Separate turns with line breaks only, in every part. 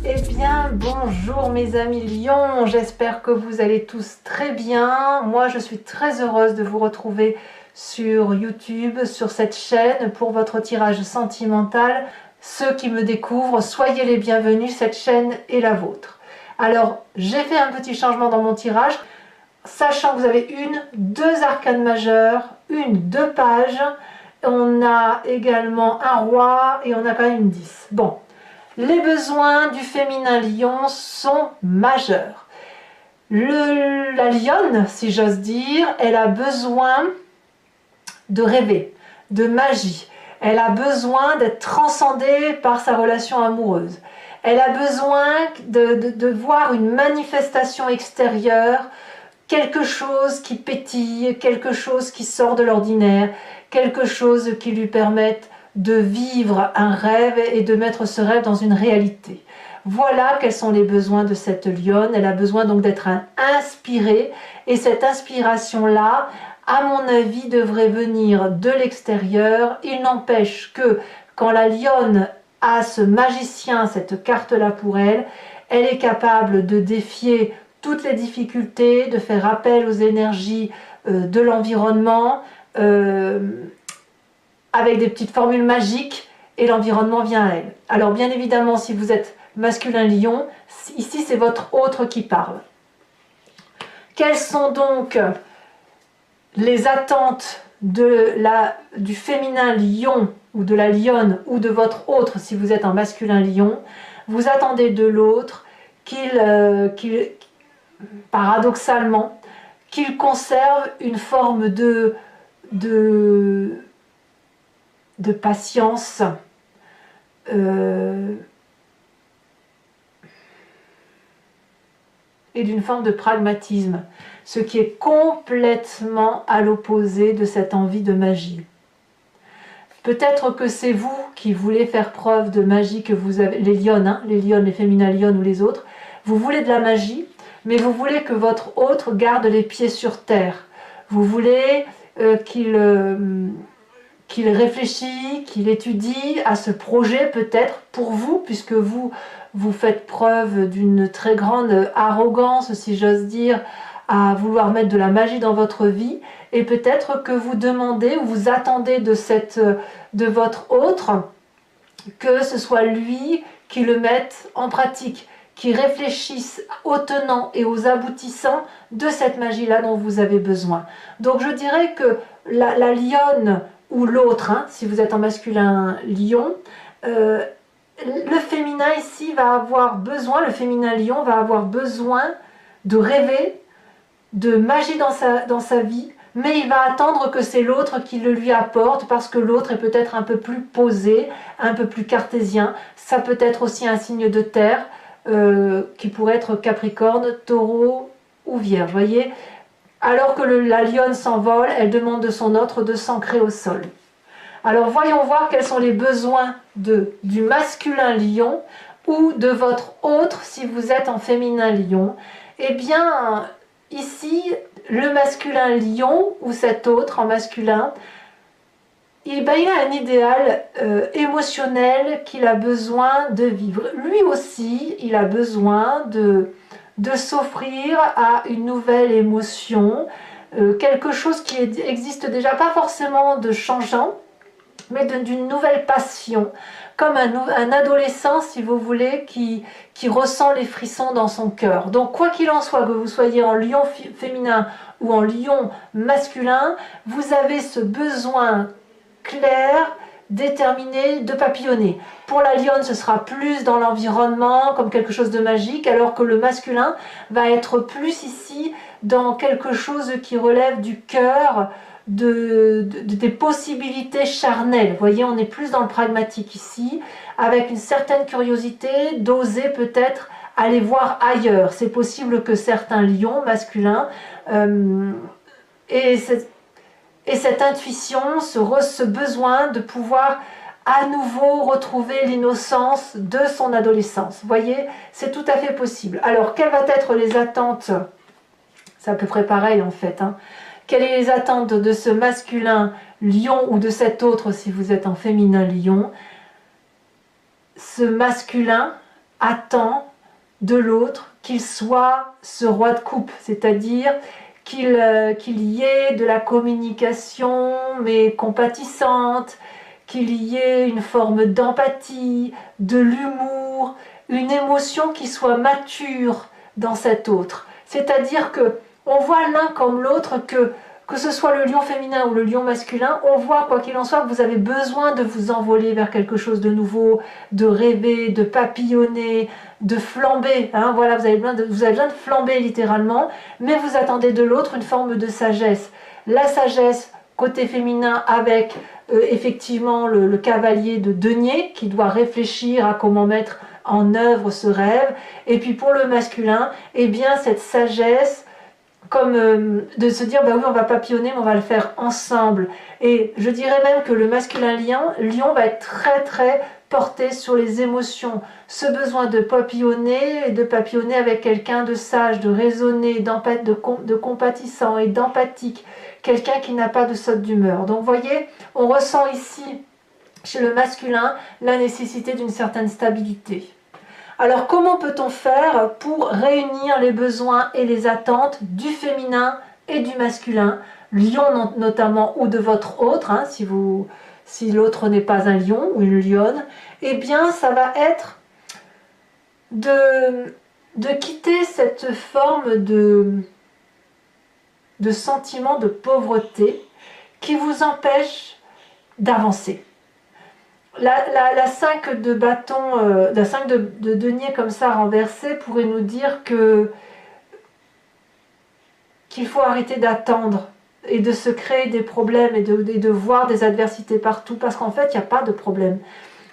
Eh bien, bonjour mes amis lions, j'espère que vous allez tous très bien. Moi, je suis très heureuse de vous retrouver sur YouTube, sur cette chaîne pour votre tirage sentimental. Ceux qui me découvrent, soyez les bienvenus, cette chaîne est la vôtre. Alors, j'ai fait un petit changement dans mon tirage, sachant que vous avez deux arcanes majeures, deux pages. On a également un roi et on a quand même une 10. Bon. Les besoins du féminin lion sont majeurs. La lionne, si j'ose dire, elle a besoin de rêver, de magie. Elle a besoin d'être transcendée par sa relation amoureuse. Elle a besoin de voir une manifestation extérieure, quelque chose qui pétille, quelque chose qui sort de l'ordinaire, quelque chose qui lui permette de vivre un rêve et de mettre ce rêve dans une réalité. Voilà quels sont les besoins de cette lionne. Elle a besoin donc d'être inspirée, et cette inspiration-là, à mon avis, devrait venir de l'extérieur. Il n'empêche que quand la lionne a ce magicien, cette carte-là pour elle, elle est capable de défier toutes les difficultés, de faire appel aux énergies de l'environnement, avec des petites formules magiques, et l'environnement vient à elle. Alors bien évidemment, si vous êtes masculin lion, ici c'est votre autre qui parle. Quelles sont donc les attentes du féminin lion, ou de la lionne, ou de votre autre si vous êtes un masculin lion? Vous attendez de l'autre paradoxalement, qu'il conserve une forme de patience, et d'une forme de pragmatisme, ce qui est complètement à l'opposé de cette envie de magie. Peut-être que c'est vous qui voulez faire preuve de magie, que vous avez, les lionnes, hein, les féminins lionnes ou les autres, vous voulez de la magie, mais vous voulez que votre autre garde les pieds sur terre. Vous voulez qu'il réfléchisse, qu'il étudie à ce projet peut-être pour vous, puisque vous faites preuve d'une très grande arrogance, si j'ose dire, à vouloir mettre de la magie dans votre vie, et peut-être que vous demandez ou vous attendez de votre autre que ce soit lui qui le mette en pratique, qui réfléchisse aux tenants et aux aboutissants de cette magie-là dont vous avez besoin. Donc je dirais que la lionne ou l'autre, hein, si vous êtes en masculin lion, le féminin ici va avoir besoin, le féminin lion va avoir besoin de rêver, de magie dans sa vie, mais il va attendre que c'est l'autre qui le lui apporte, parce que l'autre est peut-être un peu plus posé, un peu plus cartésien. Ça peut être aussi un signe de terre, qui pourrait être Capricorne, Taureau ou Vierge, voyez. Alors que la lionne s'envole, elle demande de son autre de s'ancrer au sol. Alors voyons voir quels sont les besoins du masculin lion ou de votre autre si vous êtes en féminin lion. Eh bien, ici, le masculin lion ou cet autre en masculin, il a un idéal émotionnel qu'il a besoin de vivre. Lui aussi, il a besoin de s'offrir à une nouvelle émotion, quelque chose qui existe déjà, pas forcément de changeant, mais d'une nouvelle passion, comme un adolescent, si vous voulez, qui ressent les frissons dans son cœur. Donc quoi qu'il en soit, que vous soyez en lion féminin ou en lion masculin, vous avez ce besoin clair, déterminé de papillonner. Pour la lionne, ce sera plus dans l'environnement, comme quelque chose de magique, alors que le masculin va être plus ici dans quelque chose qui relève du cœur, des possibilités charnelles. Vous voyez, on est plus dans le pragmatique ici, avec une certaine curiosité, d'oser peut-être aller voir ailleurs. C'est possible que certains lions masculins aient cette intuition, ce besoin de pouvoir à nouveau retrouver l'innocence de son adolescence. Vous voyez, c'est tout à fait possible. Alors, quelles vont être les attentes? C'est à peu près pareil en fait, hein. Quelles sont les attentes de ce masculin lion ou de cet autre si vous êtes en féminin lion? Ce masculin attend de l'autre qu'il soit ce roi de coupe, c'est-à-dire qu'il y ait de la communication mais compatissante, qu'il y ait une forme d'empathie, de l'humour, une émotion qui soit mature dans cet autre. C'est-à-dire que on voit l'un comme l'autre que ce soit le lion féminin ou le lion masculin, on voit quoi qu'il en soit que vous avez besoin de vous envoler vers quelque chose de nouveau, de rêver, de papillonner, de flamber. Hein, voilà, vous avez besoin de flamber littéralement, mais vous attendez de l'autre une forme de sagesse. La sagesse côté féminin avec effectivement le cavalier de denier qui doit réfléchir à comment mettre en œuvre ce rêve. Et puis pour le masculin, eh bien cette sagesse comme de se dire bah oui on va papillonner mais on va le faire ensemble, et je dirais même que le masculin lion va être très très porté sur les émotions, ce besoin de papillonner et de papillonner avec quelqu'un de sage, de raisonner, de compatissant et d'empathique, quelqu'un qui n'a pas de saute d'humeur. Donc vous voyez, on ressent ici chez le masculin la nécessité d'une certaine stabilité. Alors comment peut-on faire pour réunir les besoins et les attentes du féminin et du masculin, lion notamment ou de votre autre, hein, si l'autre n'est pas un lion ou une lionne, eh bien ça va être de quitter cette forme de sentiment de pauvreté qui vous empêche d'avancer. La 5 de bâton, la 5 de denier comme ça renversée pourrait nous dire qu'il faut arrêter d'attendre et de se créer des problèmes et de voir des adversités partout, parce qu'en fait il n'y a pas de problème.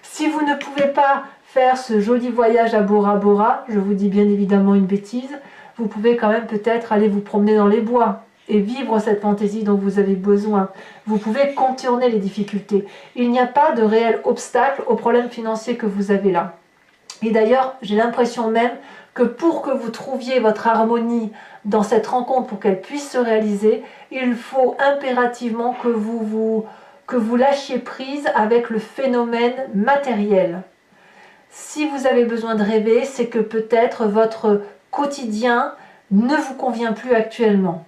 Si vous ne pouvez pas faire ce joli voyage à Bora Bora, je vous dis bien évidemment une bêtise, vous pouvez quand même peut-être aller vous promener dans les bois et vivre cette fantaisie dont vous avez besoin. Vous pouvez contourner les difficultés. Il n'y a pas de réel obstacle aux problèmes financiers que vous avez là. Et d'ailleurs, j'ai l'impression même que pour que vous trouviez votre harmonie dans cette rencontre, pour qu'elle puisse se réaliser, il faut impérativement que vous lâchiez prise avec le phénomène matériel. Si vous avez besoin de rêver, c'est que peut-être votre quotidien ne vous convient plus actuellement.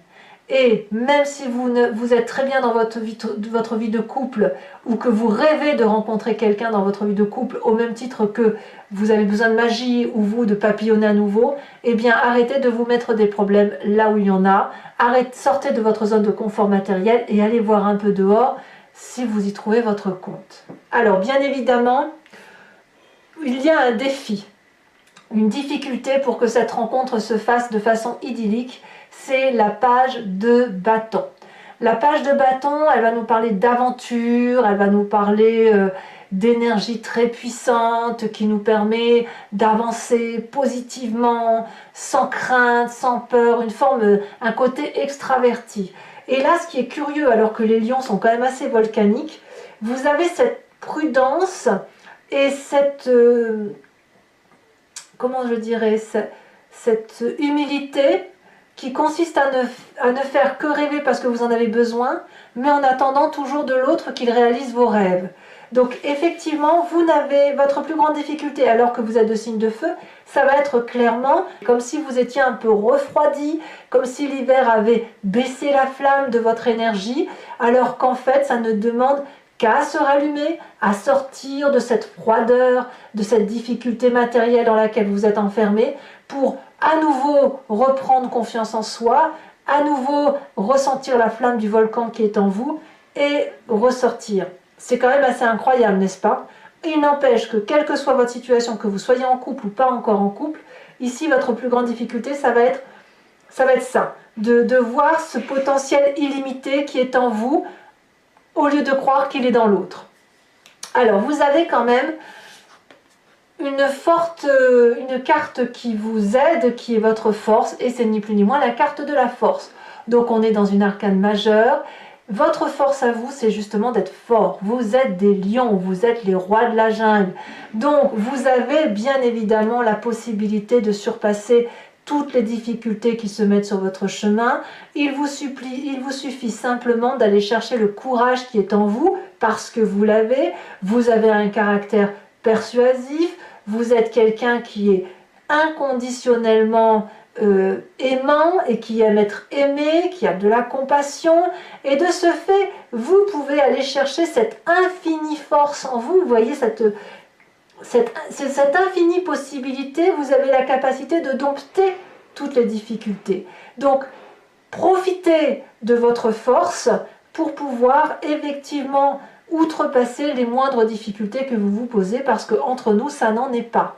Et même si vous êtes très bien dans votre vie de couple, ou que vous rêvez de rencontrer quelqu'un dans votre vie de couple, au même titre que vous avez besoin de magie ou vous de papillonner à nouveau, eh bien arrêtez de vous mettre des problèmes là où il y en a, sortez de votre zone de confort matériel et allez voir un peu dehors si vous y trouvez votre compte. Alors bien évidemment, il y a un défi, une difficulté pour que cette rencontre se fasse de façon idyllique, c'est la page de bâton. La page de bâton, elle va nous parler d'aventure, elle va nous parler d'énergie très puissante qui nous permet d'avancer positivement, sans crainte, sans peur, un côté extraverti. Et là, ce qui est curieux, alors que les lions sont quand même assez volcaniques, vous avez cette prudence et cette, comment je dirais, cette humilité qui consiste à ne faire que rêver parce que vous en avez besoin, mais en attendant toujours de l'autre qu'il réalise vos rêves. Donc effectivement, votre plus grande difficulté, alors que vous êtes de signe de feu, ça va être clairement comme si vous étiez un peu refroidi, comme si l'hiver avait baissé la flamme de votre énergie, alors qu'en fait, ça ne demande qu'à se rallumer, à sortir de cette froideur, de cette difficulté matérielle dans laquelle vous êtes enfermé, pour à nouveau reprendre confiance en soi, à nouveau ressentir la flamme du volcan qui est en vous et ressortir. C'est quand même assez incroyable, n'est-ce pas? Il n'empêche que quelle que soit votre situation, que vous soyez en couple ou pas encore en couple, ici votre plus grande difficulté, ça va être ça, de voir ce potentiel illimité qui est en vous au lieu de croire qu'il est dans l'autre. Alors vous avez quand même une carte qui vous aide, qui est votre force, et c'est ni plus ni moins la carte de la force. Donc on est dans une arcane majeure. Votre force à vous, c'est justement d'être fort. Vous êtes des lions, vous êtes les rois de la jungle. Donc vous avez bien évidemment la possibilité de surpasser toutes les difficultés qui se mettent sur votre chemin. Il vous suffit simplement d'aller chercher le courage qui est en vous, parce que vous l'avez. Vous avez un caractère persuasif, vous êtes quelqu'un qui est inconditionnellement aimant et qui aime être aimé, qui a de la compassion, et de ce fait, vous pouvez aller chercher cette infinie force en vous, vous voyez cette infinie possibilité, vous avez la capacité de dompter toutes les difficultés. Donc, profitez de votre force pour pouvoir effectivement outrepasser les moindres difficultés que vous vous posez, parce qu'entre nous, ça n'en est pas.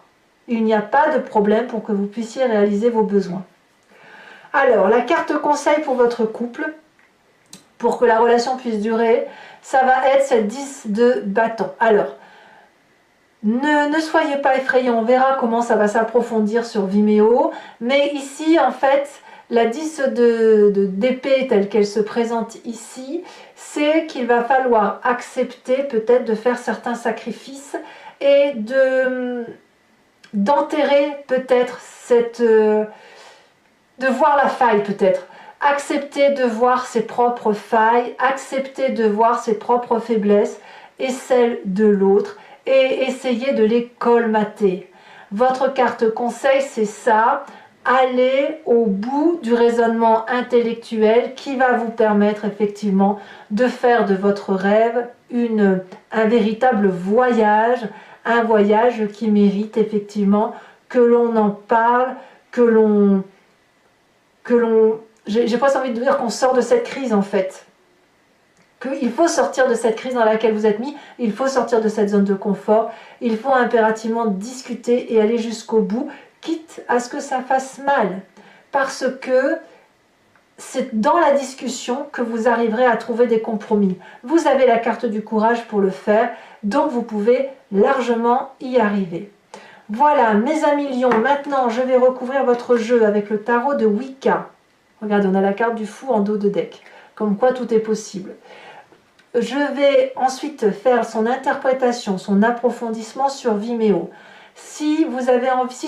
Il n'y a pas de problème pour que vous puissiez réaliser vos besoins. Alors, la carte conseil pour votre couple, pour que la relation puisse durer, ça va être cette 10 de bâton. Alors, ne soyez pas effrayés, on verra comment ça va s'approfondir sur Vimeo, mais ici, en fait, la 10 d'épée telle qu'elle se présente ici, c'est qu'il va falloir accepter peut-être de faire certains sacrifices et d'enterrer peut-être de voir la faille peut-être. Accepter de voir ses propres failles, accepter de voir ses propres faiblesses et celles de l'autre et essayer de les colmater. Votre carte conseil, c'est ça. Allez au bout du raisonnement intellectuel qui va vous permettre effectivement de faire de votre rêve un véritable voyage, un voyage qui mérite effectivement que l'on en parle, j'ai presque envie de dire qu'on sort de cette crise en fait. Qu'il faut sortir de cette crise dans laquelle vous êtes mis, il faut sortir de cette zone de confort, il faut impérativement discuter et aller jusqu'au bout, quitte à ce que ça fasse mal. Parce que c'est dans la discussion que vous arriverez à trouver des compromis. Vous avez la carte du courage pour le faire, donc vous pouvez largement y arriver. Voilà, mes amis lions, maintenant je vais recouvrir votre jeu avec le tarot de Wicca. Regardez, on a la carte du fou en dos de deck, comme quoi tout est possible. Je vais ensuite faire son interprétation, son approfondissement sur Vimeo. Si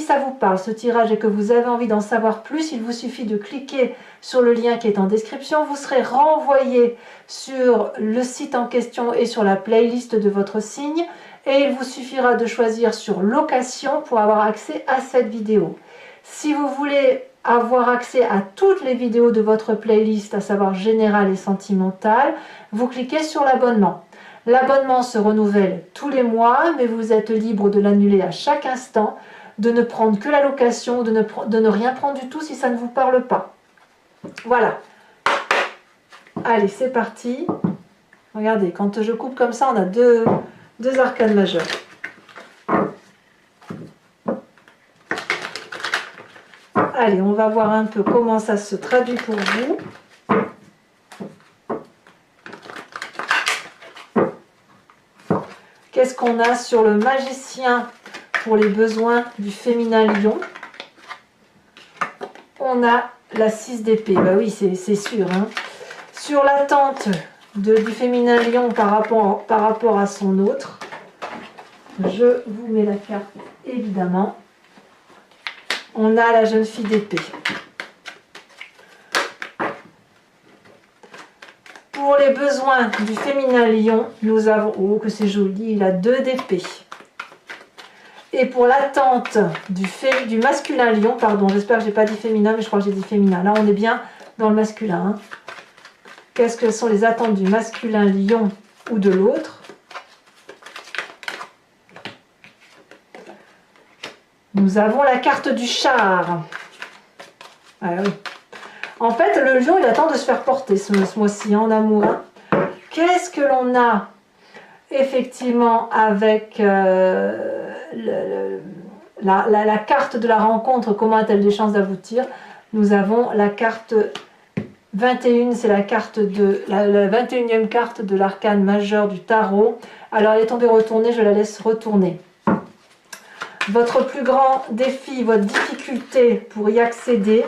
ça vous parle ce tirage et que vous avez envie d'en savoir plus, il vous suffit de cliquer sur le lien qui est en description. Vous serez renvoyé sur le site en question et sur la playlist de votre signe. Et il vous suffira de choisir sur location pour avoir accès à cette vidéo. Si vous voulez avoir accès à toutes les vidéos de votre playlist, à savoir générale et sentimentale, vous cliquez sur l'abonnement. L'abonnement se renouvelle tous les mois, mais vous êtes libre de l'annuler à chaque instant, de ne prendre que la location, de ne rien prendre du tout si ça ne vous parle pas. Voilà. Allez, c'est parti. Regardez, quand je coupe comme ça, on a deux arcanes majeures. Allez, on va voir un peu comment ça se traduit pour vous. Qu'est-ce qu'on a sur le magicien pour les besoins du féminin lion? On a la 6 d'épée. Bah oui, c'est sûr. Hein. Sur l'attente du féminin lion par rapport à son autre, je vous mets la carte évidemment. On a la jeune fille d'épée. Pour les besoins du féminin lion, nous avons... Oh, que c'est joli, il a 2 d'épée. Et pour l'attente du masculin lion, pardon, j'espère que je n'ai pas dit féminin, mais je crois que j'ai dit féminin. Là, on est bien dans le masculin. Hein. Qu'est-ce que sont les attentes du masculin lion ou de l'autre? Nous avons la carte du char. Ah oui. En fait, le lion, il attend de se faire porter ce mois-ci en amour. Hein. Qu'est-ce que l'on a effectivement avec la carte de la rencontre? Comment a-t-elle des chances d'aboutir? Nous avons la carte 21, c'est la carte la 21e carte de l'arcane majeur du tarot. Alors, elle est tombée retournée, je la laisse retourner. Votre plus grand défi, votre difficulté pour y accéder.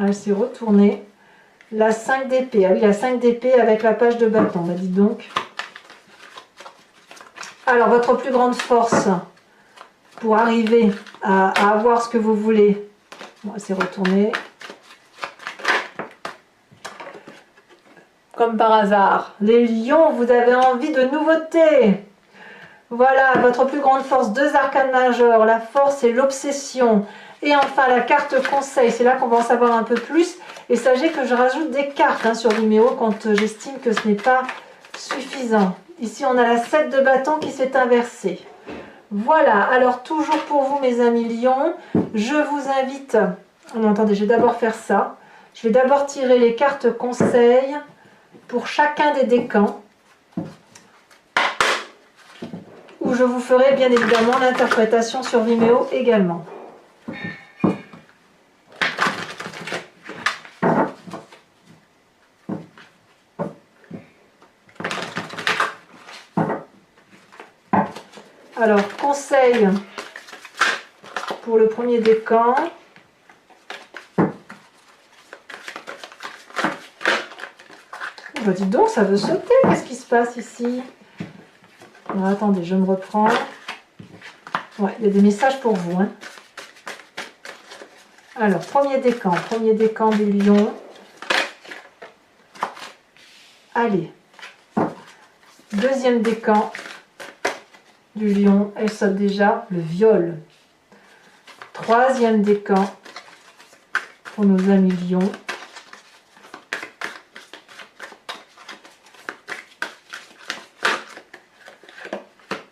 Elle s'est retournée. La 5 d'épée. Ah oui, la 5 d'épée avec la page de bâton. Bah, dis donc. Alors, votre plus grande force pour arriver à avoir ce que vous voulez, bon, c'est retourner. Comme par hasard, les lions, vous avez envie de nouveautés. Voilà, votre plus grande force, 2 arcanes majeures, la force et l'obsession. Et enfin, la carte conseil, c'est là qu'on va en savoir un peu plus. Et sachez que je rajoute des cartes hein, sur Vimeo quand j'estime que ce n'est pas suffisant. Ici, on a la 7 de bâton qui s'est inversée. Voilà, alors toujours pour vous mes amis lions, je vous invite... Non, attendez, je vais d'abord faire ça. Je vais d'abord tirer les cartes conseils pour chacun des décans. Où je vous ferai bien évidemment l'interprétation sur Vimeo également. Alors, conseil pour le premier décan. Bah, dis donc, ça veut sauter. Qu'est-ce qui se passe ici? Alors, attendez, je me reprends. Ouais, il y a des messages pour vous. Hein. Alors, premier décan du lion. Allez. Deuxième décan du lion. Elle saute déjà le viol. Troisième décan pour nos amis lions.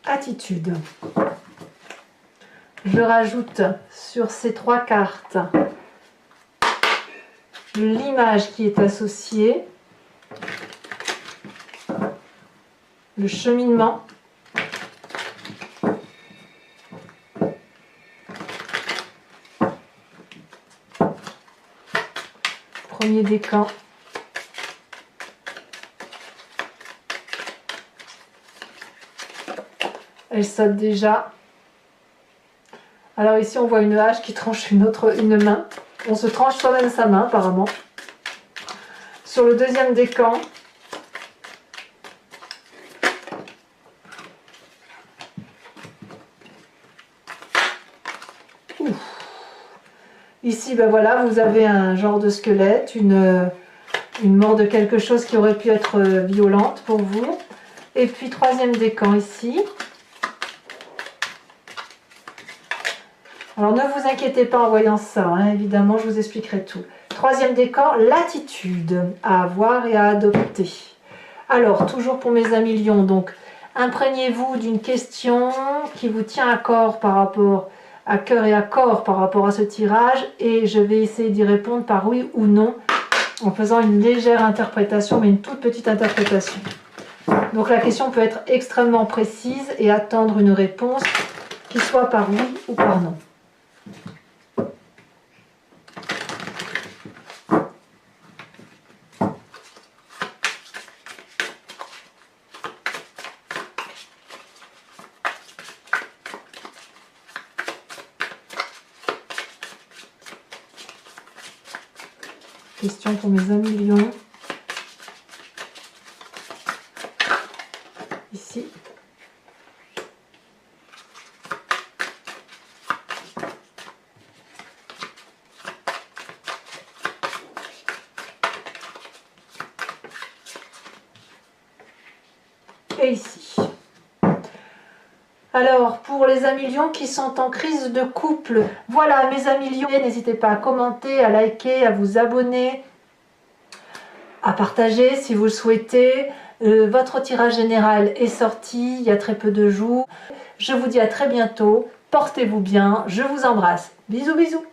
Attitude. Je rajoute sur ces 3 cartes l'image qui est associée, le cheminement, premier décan, elle saute déjà. Alors ici on voit une hache qui tranche une main. On se tranche soi-même sa main apparemment. Sur le deuxième décan, ici ben voilà, vous avez un genre de squelette, une mort de quelque chose qui aurait pu être violente pour vous. Et puis troisième décan ici. Alors ne vous inquiétez pas en voyant ça, hein, évidemment je vous expliquerai tout. Troisième décan, l'attitude à avoir et à adopter. Alors toujours pour mes amis lions, donc imprégnez-vous d'une question qui vous tient à cœur et à corps par rapport à ce tirage et je vais essayer d'y répondre par oui ou non en faisant une légère interprétation, mais une toute petite interprétation. Donc la question peut être extrêmement précise et attendre une réponse qui soit par oui ou par non. Question pour mes amis lions. Ici. Et ici. Alors, pour les amis lions qui sont en crise de couple, voilà mes amis lions, n'hésitez pas à commenter, à liker, à vous abonner, à partager si vous le souhaitez. Votre tirage général est sorti il y a très peu de jours. Je vous dis à très bientôt, portez-vous bien, je vous embrasse. Bisous bisous.